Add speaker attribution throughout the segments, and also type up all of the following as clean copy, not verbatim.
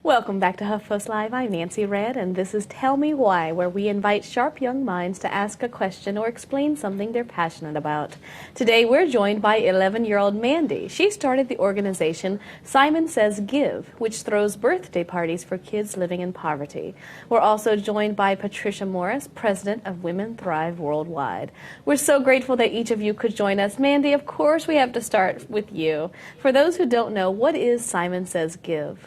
Speaker 1: Welcome back to HuffPost Live. I'm Nancy Red, and this is Tell Me Why, where we invite sharp young minds to ask a question or explain something they're passionate about. Today, we're joined by 11-year-old Mandy. She started the organization Simon Says Give, which throws birthday parties for kids living in poverty. We're also joined by Patricia Morris, president of Women Thrive Worldwide. We're so grateful that each of you could join us. Mandy, of course, we have to start with you. For those who don't know, what is Simon Says Give?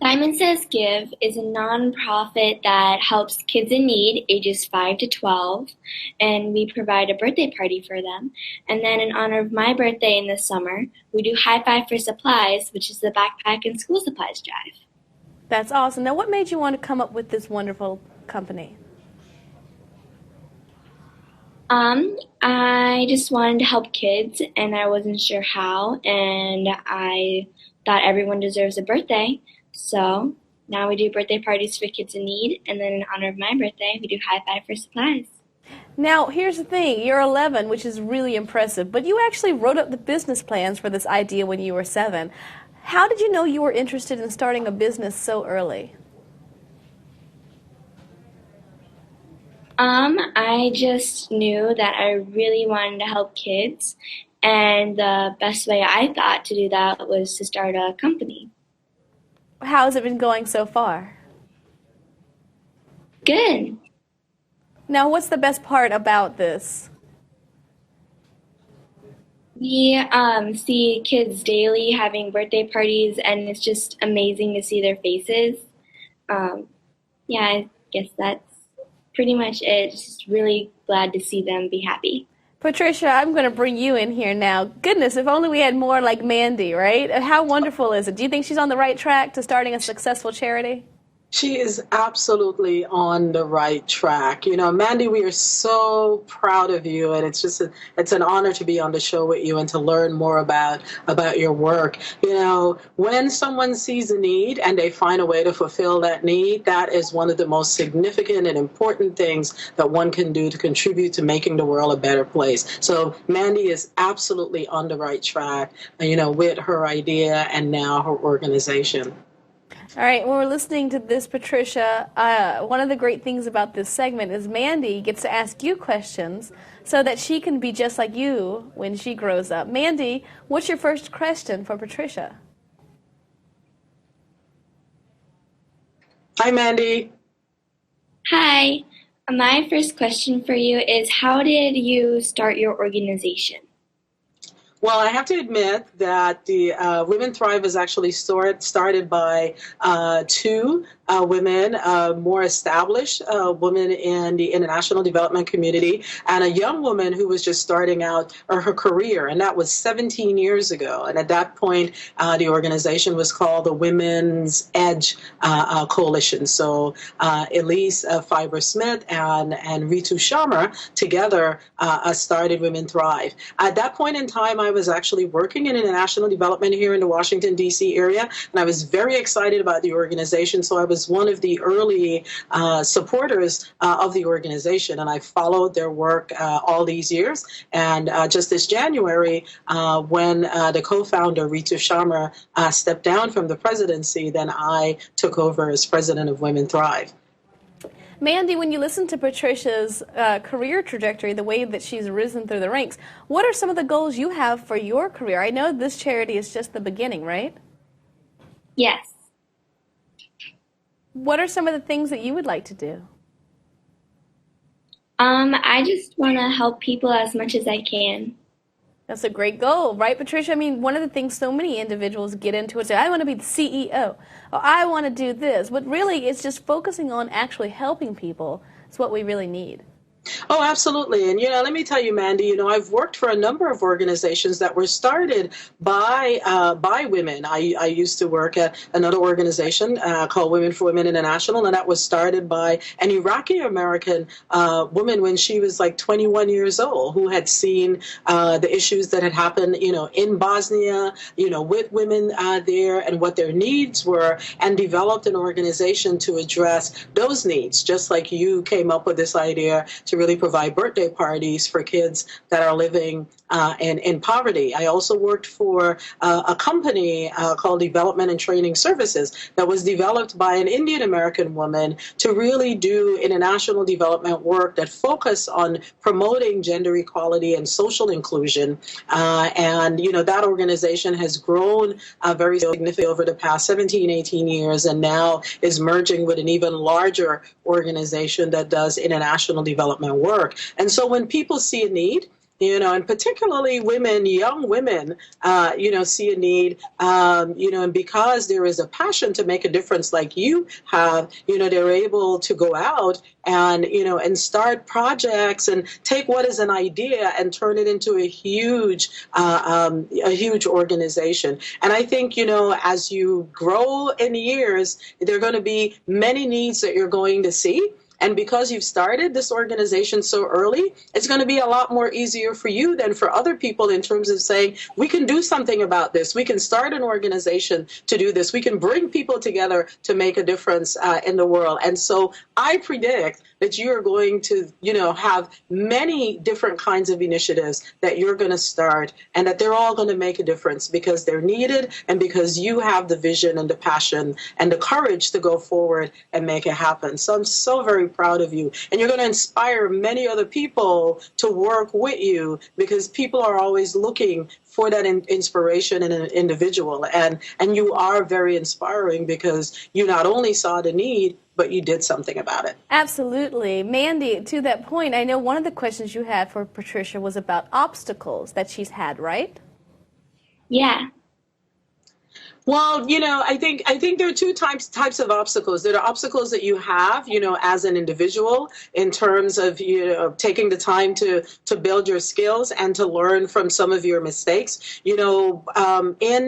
Speaker 2: Simon Says Give is a nonprofit that helps kids in need ages 5 to 12, and we provide a birthday party for them. And then in honor of my birthday in the summer, we do High Five for Supplies, which is the backpack and school supplies drive.
Speaker 1: That's awesome. Now, what made you want to come up with this wonderful company?
Speaker 2: I just wanted to help kids, and I wasn't sure how, and I thought everyone deserves a birthday. So now we do birthday parties for kids in need, and then in honor of my birthday, we do High Five for Supplies.
Speaker 1: Now, here's the thing. You're 11, which is really impressive, but you actually wrote up the business plans for this idea when you were 7. How did you know you were interested in starting a business so early?
Speaker 2: I just knew that I really wanted to help kids, and the best way I thought to do that was to start a company.
Speaker 1: How has it been going so far?
Speaker 2: Good.
Speaker 1: Now, what's the best part about this?
Speaker 2: We see kids daily having birthday parties, and it's just amazing to see their faces. Yeah, I guess that's pretty much it. Just really glad to see them be happy.
Speaker 1: Patricia, I'm going to bring you in here now. Goodness, if only we had more like Mandy, right? How wonderful is it? Do you think she's on the right track to starting a successful charity?
Speaker 3: She is absolutely on the right track. You know, Mandy, we are so proud of you, and it's an honor to be on the show with you and to learn more about your work. You know, when someone sees a need and they find a way to fulfill that need, that is one of the most significant and important things that one can do to contribute to making the world a better place. So Mandy is absolutely on the right track, you know, with her idea and now her organization.
Speaker 1: All right, when we're listening to this, Patricia, one of the great things about this segment is Mandy gets to ask you questions so that she can be just like you when she grows up. Mandy, what's your first question for Patricia?
Speaker 3: Hi, Mandy.
Speaker 2: Hi. My first question for you is, how did you start your organization?
Speaker 3: Well, I have to admit that the Women Thrive was actually started by two women, more established women in the international development community, and a young woman who was just starting out her career, and that was 17 years ago. And at that point, the organization was called the Women's Edge Coalition. So Elise Fiber-Smith and Ritu Sharma together started Women Thrive. At that point in time, I was actually working in international development here in the Washington, D.C. area, and I was very excited about the organization, so I was one of the early supporters of the organization, and I followed their work all these years. And just this January, when the co-founder, Ritu Sharma, stepped down from the presidency, then I took over as president of Women Thrive.
Speaker 1: Mandy, when you listen to Patricia's career trajectory, the way that she's risen through the ranks, what are some of the goals you have for your career? I know this charity is just the beginning, right?
Speaker 2: Yes.
Speaker 1: What are some of the things that you would like to do?
Speaker 2: I just want to help people as much as I can.
Speaker 1: That's a great goal, right, Patricia? I mean, one of the things so many individuals get into is, I want to be the CEO, or I want to do this. But really, it's just focusing on actually helping people is what we really need.
Speaker 3: Oh, absolutely. And, you know, let me tell you, Mandy, you know, I've worked for a number of organizations that were started by women. I used to work at another organization called Women for Women International, and that was started by an Iraqi-American woman when she was like 21 years old, who had seen the issues that had happened, you know, in Bosnia, you know, with women there and what their needs were, and developed an organization to address those needs, just like you came up with this idea to to really provide birthday parties for kids that are living in poverty. I also worked for a company called Development and Training Services that was developed by an Indian American woman to really do international development work that focused on promoting gender equality and social inclusion. And, that organization has grown very significantly over the past 17, 18 years, and now is merging with an even larger organization that does international development work. And so when people see a need, and particularly women, young women, see a need, and because there is a passion to make a difference like you have, they're able to go out and, and start projects and take what is an idea and turn it into a huge organization. And I think, as you grow in years, there are going to be many needs that you're going to see. And because you've started this organization so early, it's going to be a lot more easier for you than for other people in terms of saying, we can do something about this. We can start an organization to do this. We can bring people together to make a difference in the world. And so I predict that you're going to, have many different kinds of initiatives that you're going to start, and that they're all going to make a difference because they're needed and because you have the vision and the passion and the courage to go forward and make it happen. So I'm so very proud of you. And you're going to inspire many other people to work with you, because people are always looking for that inspiration in an individual. And you are very inspiring because you not only saw the need, but you did something about it.
Speaker 1: Absolutely. Mandy, to that point, I know one of the questions you had for Patricia was about obstacles that she's had, right?
Speaker 2: Yeah.
Speaker 3: Well, I think there are two types of obstacles. There are obstacles that you have, as an individual, in terms of, taking the time to build your skills and to learn from some of your mistakes. In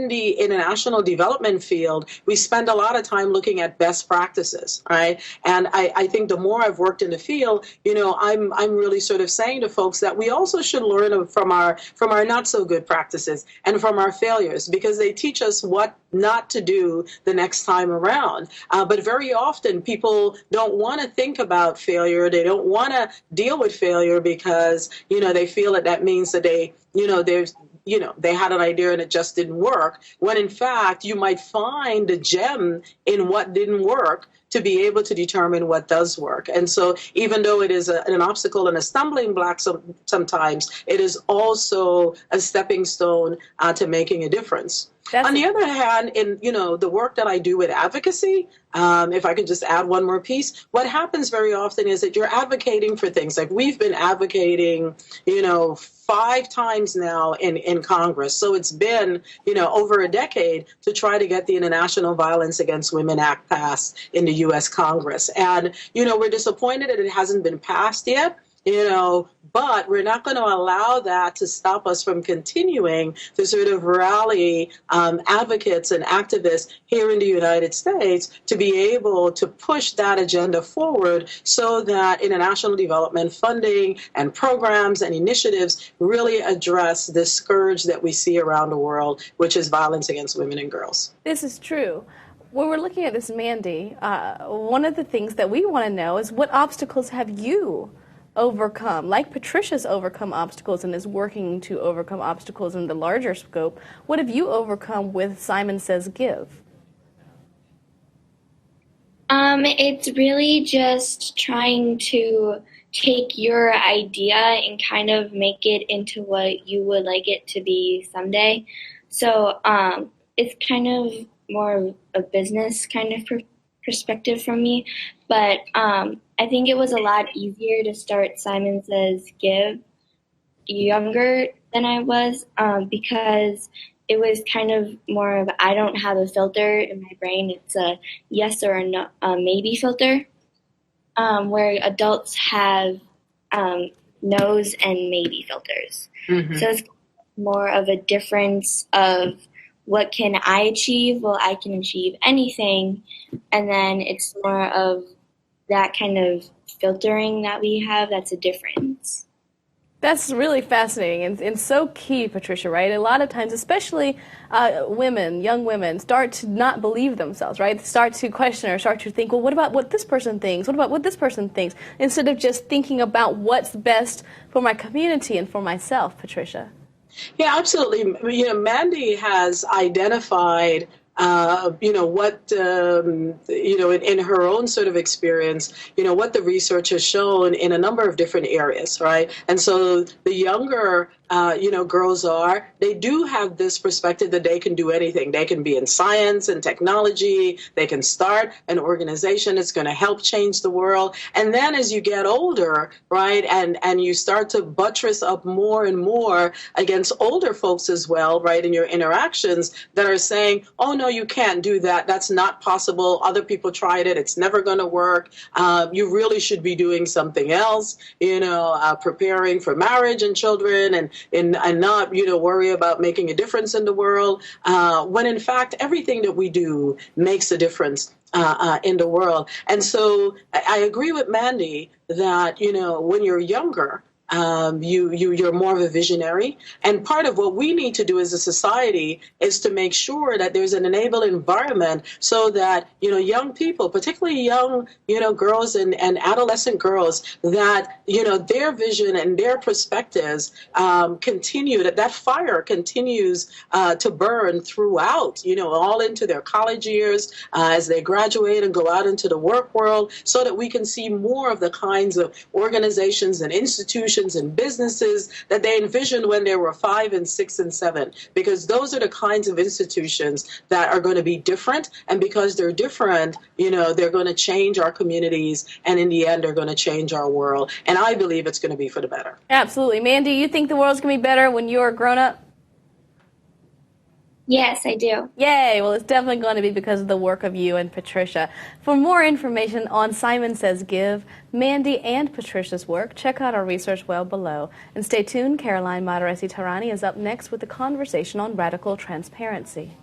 Speaker 3: the international development field, we spend a lot of time looking at best practices, right? And I think the more I've worked in the field, I'm really sort of saying to folks that we also should learn from our not so good practices and from our failures, because they teach us what not to do the next time around. But very often people don't want to think about failure. They don't want to deal with failure because, they feel that means that they had an idea and it just didn't work. When in fact, you might find a gem in what didn't work to be able to determine what does work. And so even though it is an obstacle and a stumbling block sometimes, it is also a stepping stone to making a difference. On the other hand, in the work that I do with advocacy, if I could just add one more piece, what happens very often is that you're advocating for things. Like we've been advocating, 5 times now in Congress. So it's been, over a decade to try to get the International Violence Against Women Act passed in the U.S. Congress. And, we're disappointed that it hasn't been passed yet. But we're not going to allow that to stop us from continuing to sort of rally advocates and activists here in the United States to be able to push that agenda forward so that international development funding and programs and initiatives really address this scourge that we see around the world, which is violence against women and girls.
Speaker 1: This is true. When we're looking at this, Mandy, one of the things that we want to know is what obstacles have you overcome, like Patricia's overcome obstacles and is working to overcome obstacles in the larger scope. What have you overcome with Simon Says Give?
Speaker 2: It's really just trying to take your idea and kind of make it into what you would like it to be someday. So it's kind of more of a business kind of perspective from me, but I think it was a lot easier to start Simon Says Give younger than I was because it was kind of more of I don't have a filter in my brain. It's a yes or a no, maybe filter, where adults have no's and maybe filters. Mm-hmm. So it's more of a difference of what can I achieve? Well, I can achieve anything. And then it's more of that kind of filtering that we have. That's a difference.
Speaker 1: That's really fascinating and so key, Patricia, right? A lot of times, especially women, young women, start to not believe themselves, right? Start to question or start to think, well, what about what this person thinks? What about what this person thinks? Instead of just thinking about what's best for my community and for myself, Patricia.
Speaker 3: Yeah, absolutely. Mandy has identified, what, in her own sort of experience, what the research has shown in a number of different areas, right? And so the younger, girls they do have this perspective that they can do anything. They can be in science and technology. They can start an organization that's going to help change the world. And then as you get older, right, and you start to buttress up more and more against older folks as well, right, in your interactions that are saying, oh, no, you can't do that. That's not possible. Other people tried it. It's never going to work. You really should be doing something else, preparing for marriage and children and not, worry about making a difference in the world, when in fact everything that we do makes a difference in the world. And so I agree with Mandy that, when you're younger, you're more of a visionary. And part of what we need to do as a society is to make sure that there's an enabling environment so that, young people, particularly young, girls and adolescent girls, that, their vision and their perspectives continue, that fire continues to burn throughout, all into their college years, as they graduate and go out into the work world, so that we can see more of the kinds of organizations and institutions and businesses that they envisioned when they were 5 and 6 and 7, because those are the kinds of institutions that are going to be different. And because they're different, they're going to change our communities, and in the end, they're going to change our world. And I believe it's going to be for the better.
Speaker 1: Absolutely. Mandy, you think the world's going to be better when you're grown up?
Speaker 2: Yes, I do.
Speaker 1: Yay! Well, it's definitely going to be because of the work of you and Patricia. For more information on Simon Says Give, Mandy, and Patricia's work, check out our research well below. And stay tuned, Caroline Mataresi-Tarani is up next with a conversation on radical transparency.